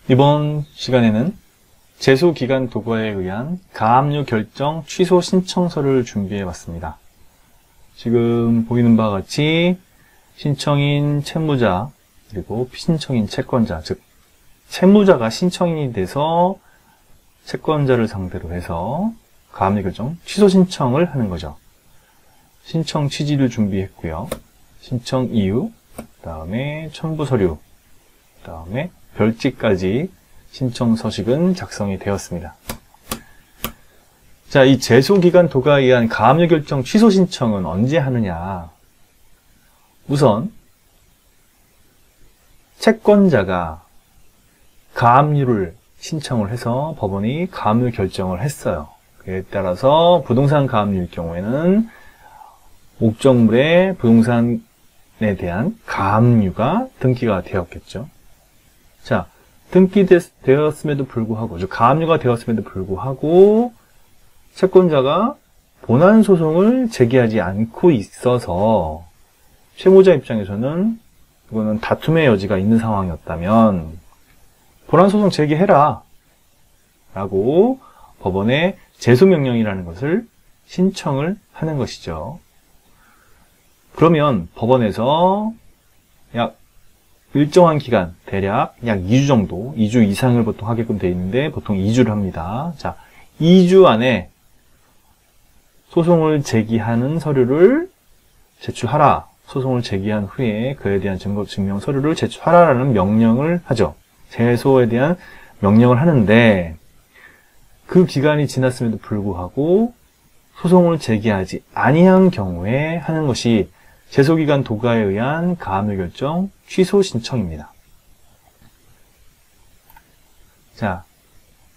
이번 시간에는 제소기간 도과에 의한 가압류 결정 취소 신청서를 준비해 봤습니다. 지금 보이는 바와 같이 신청인 채무자 그리고 피신청인 채권자, 즉 채무자가 신청인이 돼서 채권자를 상대로 해서 가압류 결정 취소 신청을 하는 거죠. 신청 취지를 준비했고요. 신청 이유, 그 다음에 첨부 서류, 그 다음에 별지까지 신청 서식은 작성이 되었습니다. 자, 이 제소기간 도과에 의한 가압류 결정 취소 신청은 언제 하느냐? 우선 채권자가 가압류를 신청을 해서 법원이 가압류 결정을 했어요. 그에 따라서 부동산 가압류일 경우에는 목적물의 부동산에 대한 가압류가 등기가 되었겠죠. 자, 등기되었음에도 불구하고, 즉 가압류가 되었음에도 불구하고 채권자가 본안 소송을 제기하지 않고 있어서 채무자 입장에서는 이거는 다툼의 여지가 있는 상황이었다면 본안 소송 제기해라 라고 법원에 제소명령이라는 것을 신청을 하는 것이죠. 그러면 법원에서 약 일정한 기간, 대략 약 2주 정도, 2주 이상을 보통 하게끔 되어 있는데 보통 2주를 합니다. 자, 2주 안에 소송을 제기하는 서류를 제출하라. 소송을 제기한 후에 그에 대한 증거 증명 서류를 제출하라라는 명령을 하죠. 제소에 대한 명령을 하는데 그 기간이 지났음에도 불구하고 소송을 제기하지 아니한 경우에 하는 것이 제소기간 도과에 의한 가압류 결정 취소 신청입니다. 자,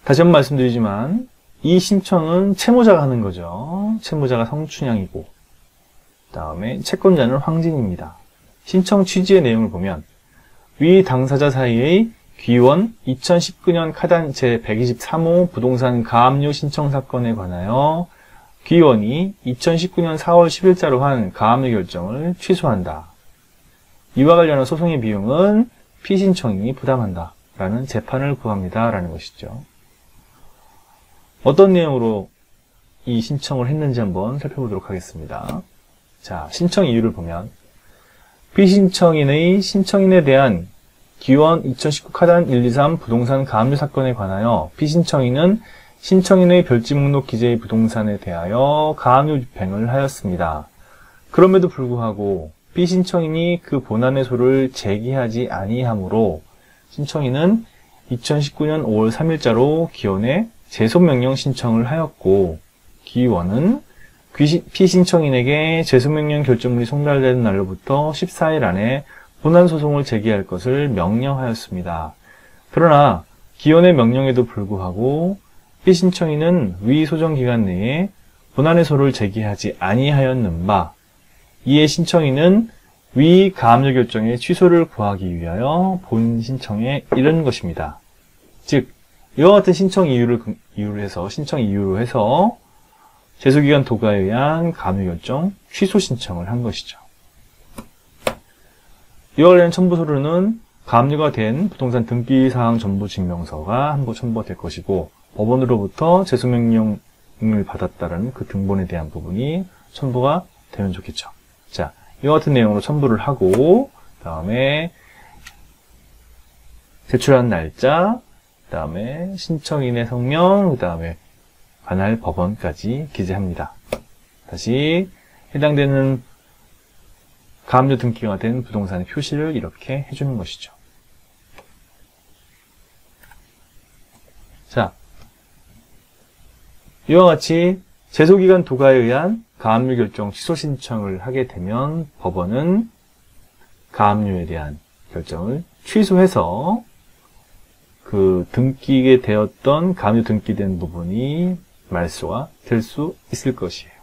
다시 한번 말씀드리지만 이 신청은 채무자가 하는 거죠. 채무자가 성춘향이고 그 다음에 채권자는 황진입니다. 신청 취지의 내용을 보면 위 당사자 사이의 귀원 2019년 카단 제123호 부동산 가압류 신청 사건에 관하여 귀원이 2019년 4월 10일자로 한 가압류 결정을 취소한다. 이와 관련한 소송의 비용은 피신청인이 부담한다. 라는 재판을 구합니다. 라는 것이죠. 어떤 내용으로 이 신청을 했는지 한번 살펴보도록 하겠습니다. 자, 신청 이유를 보면 피신청인의 신청인에 대한 기원 2019 카단 123 부동산 가압류 사건에 관하여 피신청인은 신청인의 별지 목록 기재의 부동산에 대하여 가압류 집행을 하였습니다. 그럼에도 불구하고 피신청인이 그 본안의 소를 제기하지 아니하므로 신청인은 2019년 5월 3일자로 기원에 제소명령 신청을 하였고 기원은 피신청인에게 제소명령 결정문이 송달되는 날로부터 14일 안에 본안 소송을 제기할 것을 명령하였습니다. 그러나 기원의 명령에도 불구하고 피신청인은 위 소정기간 내에 본안의 소를 제기하지 아니하였는 바 이에 신청인은 위 가압류 결정의 취소를 구하기 위하여 본 신청에 이른 것입니다. 즉 이와 같은 신청 이유로 해서 제소기간 도과에 의한 가압류 결정 취소 신청을 한 것이죠. 이와 관련 첨부 서류는 가압류가 된 부동산 등기사항 전부 증명서가 한부 첨부가 될 것이고 법원으로부터 제소명령을 받았다는 그 등본에 대한 부분이 첨부가 되면 좋겠죠. 자, 이와 같은 내용으로 첨부를 하고 그 다음에 제출한 날짜, 그 다음에 신청인의 성명, 그 다음에 관할 법원까지 기재합니다. 다시 해당되는 가압류 등기가 된 부동산의 표시를 이렇게 해주는 것이죠. 자, 이와 같이 제소기간 도과에 의한 가압류 결정 취소 신청을 하게 되면 법원은 가압류에 대한 결정을 취소해서 그 등기게 되었던 가압류 등기된 부분이 말소가 될 수 있을 것이에요.